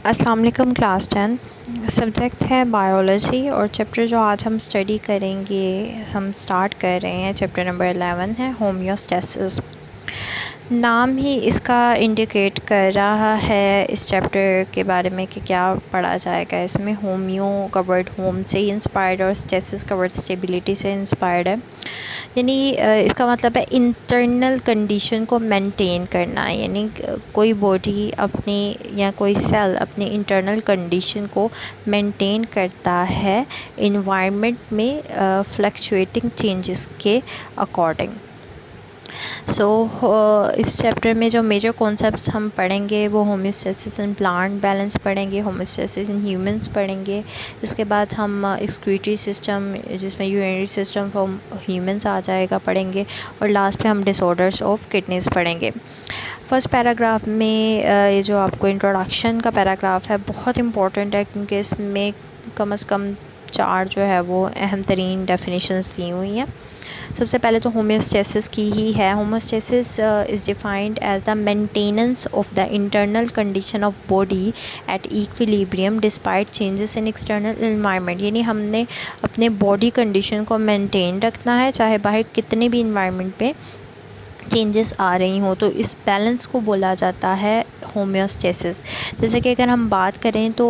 अस्सलाम वालेकुम class 10 subject है बायोलॉजी और चैप्टर जो आज हम स्टडी करेंगे हम स्टार्ट कर रहे हैं चैप्टर नंबर 11 है होम्योस्टेसिस। नाम ही इसका इंडिकेट कर रहा है इस चैप्टर के बारे में कि क्या पढ़ा जाएगा। इसमें होम्यो का वर्ड होम से ही इंस्पायर्ड और स्टेसिस का वर्ड स्टेबिलिटी से इंस्पायर्ड है। यानी इसका मतलब है इंटरनल कंडीशन को मेंटेन करना, यानी कोई बॉडी अपनी या कोई सेल अपनी इंटरनल कंडीशन को मेंटेन करता है इन्वायरमेंट में फ्लक्चुएटिंग चेंजेस के अकॉर्डिंग। इस चैप्टर में जो मेजर कॉन्सेप्ट्स हम पढ़ेंगे वो होम्योस्टेसिस इन प्लांट बैलेंस पढ़ेंगे, होम्योस्टेसिस इन ह्यूमंस पढ़ेंगे। इसके बाद हम एक्सक्रीटरी सिस्टम जिसमें यूरिनरी सिस्टम फॉर ह्यूमंस आ जाएगा पढ़ेंगे, और लास्ट पे हम डिसऑर्डर्स ऑफ किडनीज़ पढ़ेंगे। फर्स्ट पैराग्राफ में ये जो आपको इंट्रोडक्शन का पैराग्राफ है बहुत इम्पॉर्टेंट है, क्योंकि इसमें कम से कम 4 जो है वो अहम तरीन डेफिनेशंस दी हुई हैं। सबसे पहले तो होम्योस्टेसिस की ही है। Homeostasis is defined as the maintenance of the internal condition of body at equilibrium despite changes in external environment. यानी हमने अपने बॉडी कंडीशन को मेंटेन रखना है चाहे बाहर कितने भी इन्वायरमेंट पे चेंजेस आ रही हों, तो इस बैलेंस को बोला जाता है होम्योस्टेसिस। जैसे कि अगर हम बात करें तो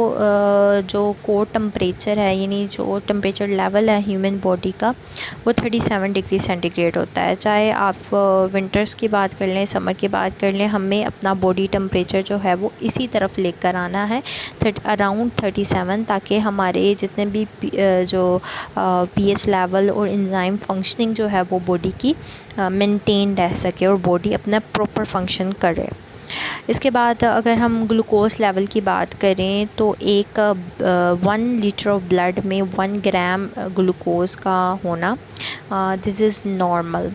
जो कोर टेम्परेचर है, यानी जो टेम्परेचर लेवल है ह्यूमन बॉडी का, वो 37 डिग्री सेंटीग्रेड होता है। चाहे आप विंटर्स की बात कर लें, समर की बात कर लें, हमें अपना बॉडी टेम्परेचर जो है वो इसी तरफ लेकर आना है अराउंड 37, ताकि हमारे जितने भी जो पीएच लेवल और एंजाइम फंक्शनिंग जो है वो बॉडी की मेंटेन रह सके और बॉडी अपना प्रॉपर फंक्शन करे। इसके बाद अगर हम ग्लूकोज लेवल की बात करें तो 1 लीटर ऑफ ब्लड में 1 ग्राम ग्लूकोज का होना दिस इज़ नॉर्मल।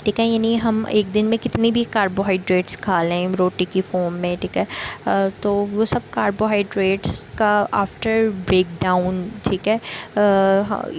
ठीक है, यानी हम एक दिन में कितनी भी कार्बोहाइड्रेट्स खा लें रोटी की फॉर्म में, ठीक है, तो वो सब कार्बोहाइड्रेट्स का आफ्टर ब्रेक डाउन, ठीक है,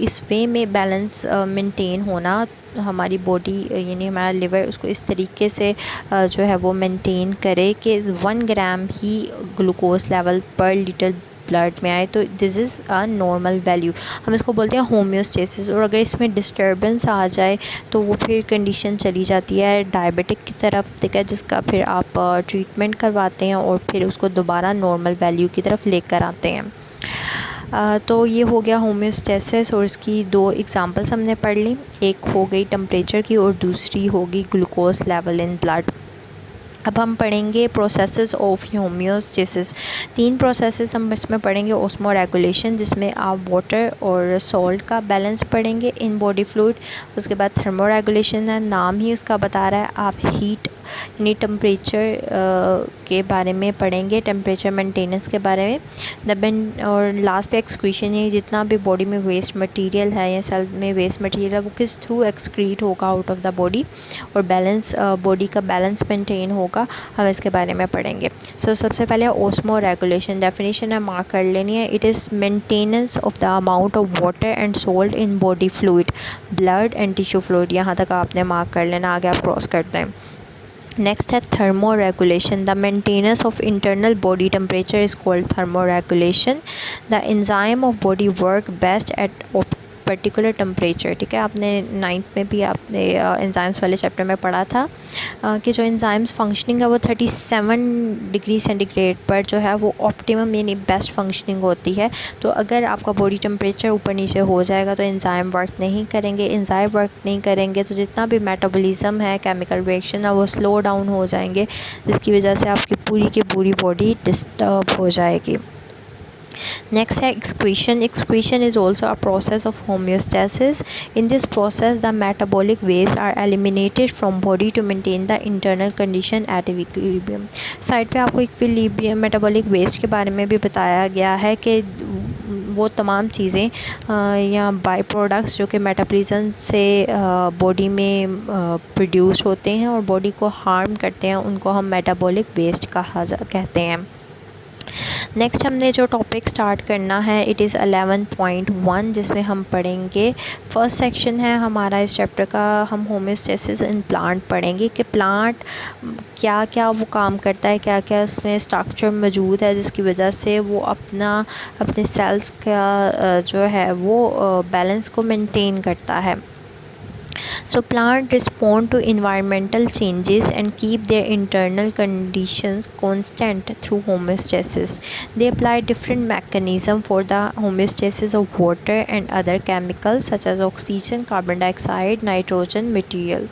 इस वे में बैलेंस मेंटेन होना हमारी बॉडी यानी हमारा लिवर उसको इस तरीके से जो है वो मेंटेन करे कि 1 ग्राम ही ग्लूकोज लेवल पर लीटर ब्लड में आए, तो this is a normal value. हम इसको बोलते हैं होम्योस्टेसिस। और अगर इसमें डिस्टर्बेंस आ जाए तो वो फिर कंडीशन चली जाती है डायबिटिक की तरफ, ठीक है, जिसका फिर आप ट्रीटमेंट करवाते हैं और फिर उसको दोबारा नॉर्मल वैल्यू की तरफ लेकर आते हैं। तो ये हो गया होम्योस्टेसिस और इसकी 2 एग्जांपल्स हमने पढ़ ली। एक हो गई टेम्परेचर की और दूसरी होगी ग्लूकोज लेवल इन ब्लड। अब हम पढ़ेंगे प्रोसेसेस ऑफ होम्योस्टेसिस। 3 प्रोसेसेस हम इसमें पढ़ेंगे। ऑस्मो रेगुलेशन, जिसमें आप वाटर और सॉल्ट का बैलेंस पढ़ेंगे इन बॉडी फ्लूइड। उसके बाद थर्मो रेगुलेशन है, नाम ही उसका बता रहा है, आप हीट यानी टेम्परेचर के बारे में पढ़ेंगे, टेम्परेचर मेंटेनेंस के बारे में। और लास्ट पे एक्सक्रीशन, है जितना भी बॉडी में वेस्ट मटेरियल है या सेल में वेस्ट मटेरियल है वो किस थ्रू एक्सक्रीट होगा आउट ऑफ द बॉडी, और बैलेंस बॉडी का बैलेंस मेंटेन होगा, हम इसके बारे में पढ़ेंगे। सबसे पहले ऑस्मो रेगुलेशन, डेफिनेशन है मार्क कर लेनी है। It is maintenance of the amount of water and salt in body fluid, blood and tissue fluid. यहाँ तक आपने मार्क कर लेना, आगे आप क्रॉस करते हैं। नेक्स्ट है thermo regulation, the maintenance of internal body temperature is called thermo regulation. The enzyme of body work best at particular temperature. ठीक है, आपने 9th में भी आपने एंजाइम्स वाले चैप्टर में पढ़ा था कि जो एंजाइम्स फंक्शनिंग है वो 37 डिग्री सेंटीग्रेड पर जो है वो ऑप्टिमम यानी बेस्ट फंक्शनिंग होती है। तो अगर आपका बॉडी टेम्परेचर ऊपर नीचे हो जाएगा तो एंजाइम वर्क नहीं करेंगे। एंजाइम वर्क नहीं करेंगे तो जितना भी मेटाबॉलिज्म है, केमिकल रिएक्शन है, वो स्लो डाउन हो जाएंगे, जिसकी वजह से आपकी पूरी की पूरी बॉडी डिस्टर्ब हो जाएगी। Next है excretion. Excretion is also a process of homeostasis. In this process, the metabolic waste are eliminated from body to maintain the internal condition at equilibrium. Side पे आपको इक्विलिब्रियम मेटाबॉलिक वेस्ट के बारे में भी बताया गया है कि वो तमाम चीज़ें या बाई प्रोडक्ट्स जो कि मेटाबॉलिज्म से बॉडी में प्रोड्यूस होते हैं और बॉडी को हार्म करते हैं, उनको हम मेटाबॉलिक वेस्ट कहते हैं। नेक्स्ट हमने जो टॉपिक स्टार्ट करना है इट इज़ 11.1, जिसमें हम पढ़ेंगे फर्स्ट सेक्शन है हमारा इस चैप्टर का, हम होम्योस्टेसिस इन प्लांट पढ़ेंगे कि प्लांट क्या क्या वो काम करता है, क्या क्या उसमें स्ट्रक्चर मौजूद है जिसकी वजह से वो अपने सेल्स का जो है वो बैलेंस को मेंटेन करता है। So plants respond to environmental changes and keep their internal conditions constant through homeostasis. They apply different mechanisms for the homeostasis of water and other chemicals such as oxygen, carbon dioxide, nitrogen material.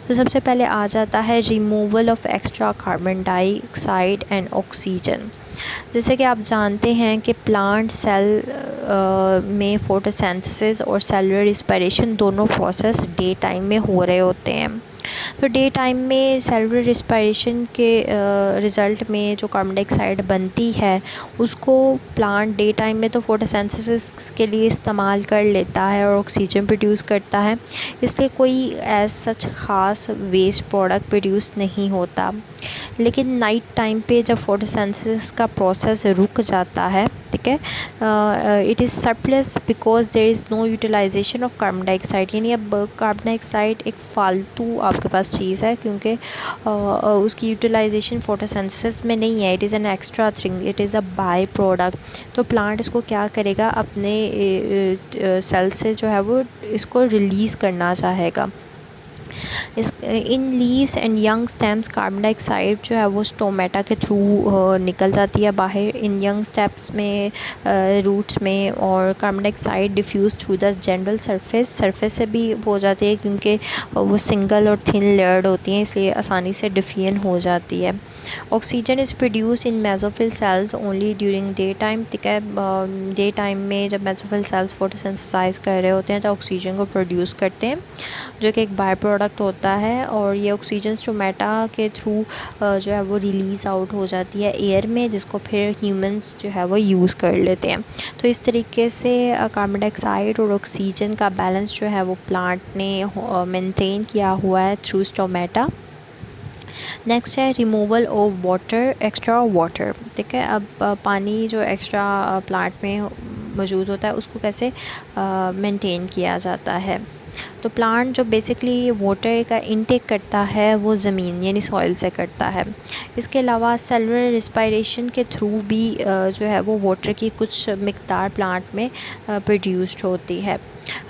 तो सबसे पहले आ जाता है removal of extra carbon dioxide and oxygen. जैसे कि आप जानते हैं कि प्लांट सेल में फोटोसिंथेसिस और सेलुलर रिस्पायरेशन दोनों प्रोसेस डे टाइम में हो रहे होते हैं। तो डे टाइम में सेलुलर रिस्पायरेशन के रिज़ल्ट में जो कार्बन डाइऑक्साइड बनती है उसको प्लांट डे टाइम में तो फोटोसिंथेसिस के लिए इस्तेमाल कर लेता है और ऑक्सीजन प्रोड्यूस करता है, इसलिए कोई एज सच ख़ास वेस्ट प्रोडक्ट प्रोड्यूस नहीं होता। लेकिन नाइट टाइम पे जब फोटोसिंथेसिस का प्रोसेस रुक जाता है, ठीक है, it is surplus because there is no utilization of carbon dioxide, यानी अब कार्बन डाइऑक्साइड एक फ़ालतू आपके पास चीज़ है क्योंकि उसकी यूटिलाइजेशन फोटोसिंथेसिस में नहीं है, it is an extra thing, it is a by product. तो प्लांट इसको क्या करेगा, अपने सेल से जो है वो इसको रिलीज़ करना चाहेगा। In leaves and young stems carbon dioxide जो है वो स्टोमेटा के थ्रू निकल जाती है बाहर, इन यंग स्टेप्स में रूट्स में, और carbon dioxide diffuse through the general surface से भी हो जाती है क्योंकि वो सिंगल और थिन लेयर्ड होती हैं, इसलिए आसानी से डिफ्यूजन हो जाती है। Oxygen is produced in mesophyll cells only during day time, ठीक है, डे टाइम में जब मेसोफिल सेल्स फोटोसिंथेसाइज कर रहे होते हैं तो ऑक्सीजन को प्रोड्यूस करते हैं जो कि एक बाय प्रोडक्ट होता है, और ये ऑक्सीजन स्टोमेटा के थ्रू जो है वो रिलीज़ आउट हो जाती है एयर में, जिसको फिर ह्यूमंस जो है वो यूज़ कर लेते हैं। तो इस तरीके से कार्बन डाइऑक्साइड और ऑक्सीजन का बैलेंस जो है वो प्लांट ने मेंटेन किया हुआ है थ्रू स्टोमेटा। नेक्स्ट है removal of water, extra water, ठीक है। अब पानी जो एक्स्ट्रा प्लांट में मौजूद होता है उसको कैसे मेंटेन किया जाता है। तो प्लांट जो बेसिकली वाटर का इनटेक करता है वो ज़मीन यानी सॉइल से करता है। इसके अलावा सेलुलर रिस्पायरेशन के थ्रू भी जो है वो वाटर की कुछ मिक़दार प्लांट में प्रोड्यूस्ड होती है।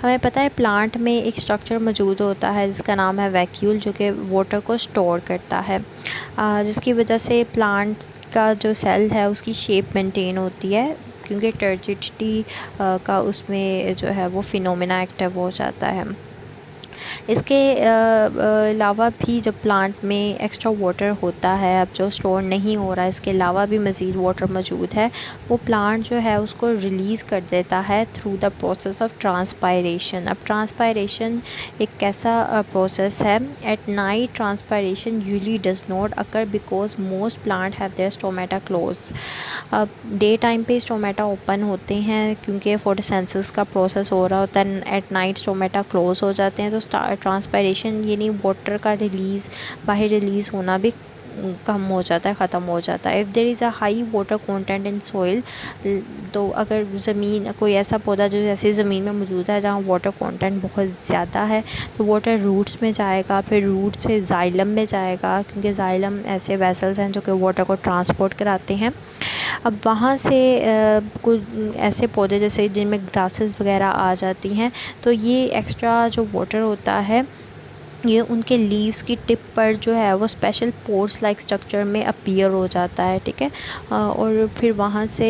हमें पता है प्लांट में एक स्ट्रक्चर मौजूद होता है जिसका नाम है वैक्यूल, जो कि वाटर को स्टोर करता है, जिसकी वजह से प्लांट का जो सेल है उसकी शेप मेंटेन होती है क्योंकि टर्जिडिटी का उसमें जो है वो फिनोमेना एक्टिव हो जाता है। इसके अलावा भी जब प्लांट में एक्स्ट्रा वाटर होता है, अब जो स्टोर नहीं हो रहा है, इसके अलावा भी मज़ीद वाटर मौजूद है, वो प्लांट जो है उसको रिलीज़ कर देता है through the process of transpiration. अब ट्रांसपायरेशन एक कैसा प्रोसेस है, at night transpiration usually does not occur because most plant have their stomata close. अब डे टाइम पे स्टोमेटा ओपन होते हैं क्योंकि फोटोसिंथेसिस का प्रोसेस हो रहा होता है, एट नाइट स्टोमेटा क्लोज हो जाते हैं, तो ट्रांसपायरेशन यानी वाटर का रिलीज़, बाहर रिलीज़ होना भी कम हो जाता है, ख़त्म हो जाता है। If there is a high water content in soil, तो अगर ज़मीन कोई ऐसा पौधा जो ऐसी ज़मीन में मौजूद है जहाँ वाटर कंटेंट बहुत ज़्यादा है, तो वाटर रूट्स में जाएगा, फिर रूट से जाइलम में जाएगा क्योंकि जाइलम ऐसे वेसल्स हैं जो कि वाटर को ट्रांसपोर्ट कराते हैं। अब वहाँ से कुछ ऐसे पौधे जैसे जिनमें ग्रासेस वगैरह आ जाती हैं, तो ये एक्स्ट्रा जो वाटर होता है ये उनके लीव्स की टिप पर जो है वो स्पेशल पोर्स लाइक स्ट्रक्चर में अपीयर हो जाता है, ठीक है, और फिर वहाँ से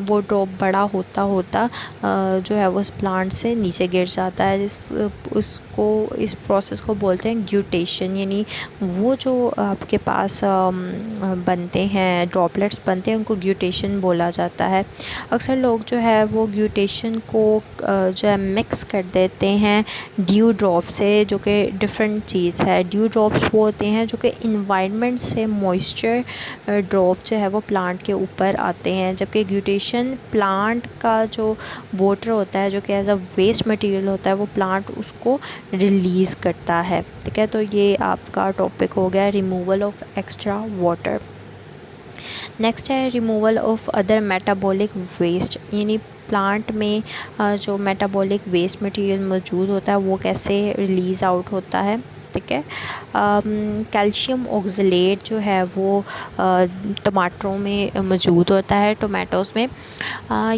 वो ड्रॉप बड़ा होता होता जो है वो उस प्लांट से नीचे गिर जाता है, उसको इस प्रोसेस को बोलते हैं ग्यूटेशन, यानी वो जो आपके पास बनते हैं ड्रॉपलेट्स बनते हैं उनको ग्यूटेशन बोला जाता है। अक्सर लोग जो है वो ग्यूटेशन को जो है मिक्स कर देते हैं ड्यू ड्रॉप से, जो कि डिफरेंट चीज़ है। ड्यू ड्रॉप्स वो होते हैं जो कि इन्वायरमेंट से मॉइस्चर ड्रॉप जो है वो प्लांट के ऊपर आते हैं, जबकि ग्यूटेशन प्लांट का जो वाटर होता है जो कि एज अ वेस्ट मटेरियल होता है वो प्लांट उसको रिलीज़ करता है, ठीक है। तो ये आपका टॉपिक हो गया removal of extra water. Next है removal of other metabolic waste, यानी प्लांट में जो मेटाबॉलिक वेस्ट मटेरियल मौजूद होता है वो कैसे रिलीज़ आउट होता है। ठीक है, कैल्शियम ऑक्सलेट जो है वो टमाटरों में मौजूद होता है, टोमेटोज़ में।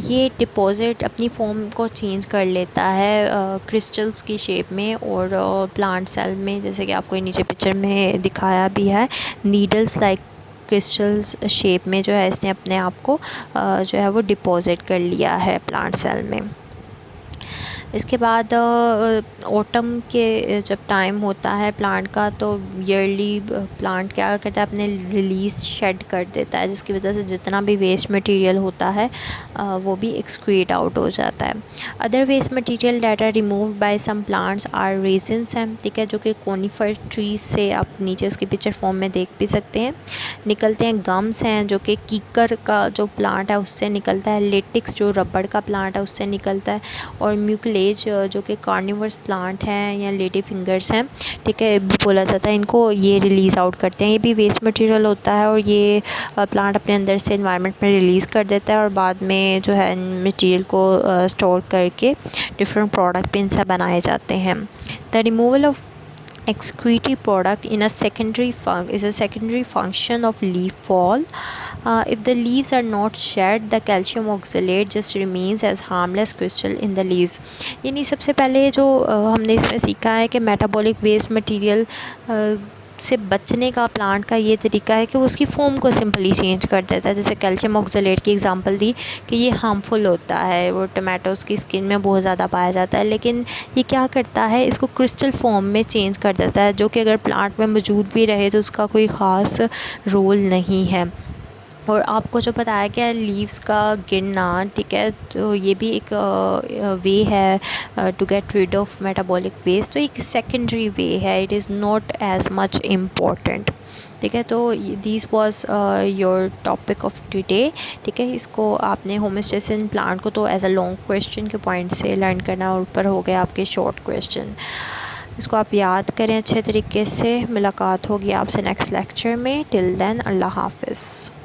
ये डिपॉज़िट अपनी फॉर्म को चेंज कर लेता है क्रिस्टल्स की शेप में और प्लांट सेल में, जैसे कि आपको नीचे पिक्चर में दिखाया भी है, नीडल्स लाइक क्रिस्टल्स शेप में जो है इसने अपने आप को जो है वो डिपॉज़िट कर लिया है प्लांट सेल में। इसके बाद ऑटम के जब टाइम होता है प्लांट का, तो ईयरली प्लांट क्या करता है, अपने रिलीज़ शेड कर देता है, जिसकी वजह से जितना भी वेस्ट मटेरियल होता है वो भी एक्सक्रीट आउट हो जाता है। Other waste material that are remove by some plants are resins हैं। ठीक है, जो कि कोनिफर ट्रीज से आप नीचे उसकी पिक्चर फॉर्म में देख भी सकते हैं, निकलते हैं। गम्स हैं जो कि कीकर का जो प्लांट है उससे निकलता है। लेटिक्स जो रबड़ का प्लांट है उससे निकलता है। और म्यूकलेज जो कि कार्निवर्स प्लांट हैं या लेडी फिंगर्स हैं, ठीक है, बोला जाता है, इनको ये रिलीज़ आउट करते हैं। ये भी वेस्ट मटेरियल होता है और ये प्लांट अपने अंदर से एनवायरनमेंट में रिलीज़ कर देता है और बाद में जो है मटेरियल को स्टोर करके डिफरेंट प्रोडक्ट भी इनसे बनाए जाते हैं। The removal of excretory product in a secondary function of leaf fall. If the leaves are not shed, the calcium oxalate just remains as harmless crystal in the leaves. यानी सबसे पहले जो हमने इसमें सीखा है कि मेटाबॉलिक वेस्ट मटेरियल से बचने का प्लांट का ये तरीका है कि वो उसकी फॉर्म को सिंपली चेंज कर देता है। जैसे कैल्शियम ऑक्सलेट की एग्जांपल दी कि ये हार्मफुल होता है, वो टमाटोज़ की स्किन में बहुत ज़्यादा पाया जाता है, लेकिन ये क्या करता है, इसको क्रिस्टल फॉर्म में चेंज कर देता है, जो कि अगर प्लांट में मौजूद भी रहे तो उसका कोई ख़ास रोल नहीं है। और आपको जो बताया गया लीव्स का गिरना, ठीक है, तो ये भी एक वे है to get rid of metabolic waste. तो एक सेकेंडरी वे है, it is not as much important. ठीक है, तो this was your topic of today. ठीक है, इसको आपने होमोस्टेसिस प्लांट को तो एज अ लॉन्ग क्वेश्चन के पॉइंट से लर्न करना और ऊपर हो गए आपके शॉर्ट क्वेश्चन। इसको आप याद करें अच्छे तरीके से। मुलाकात होगी आपसे नेक्स्ट लेक्चर में। टिल देन अल्लाह हाफ़िज़।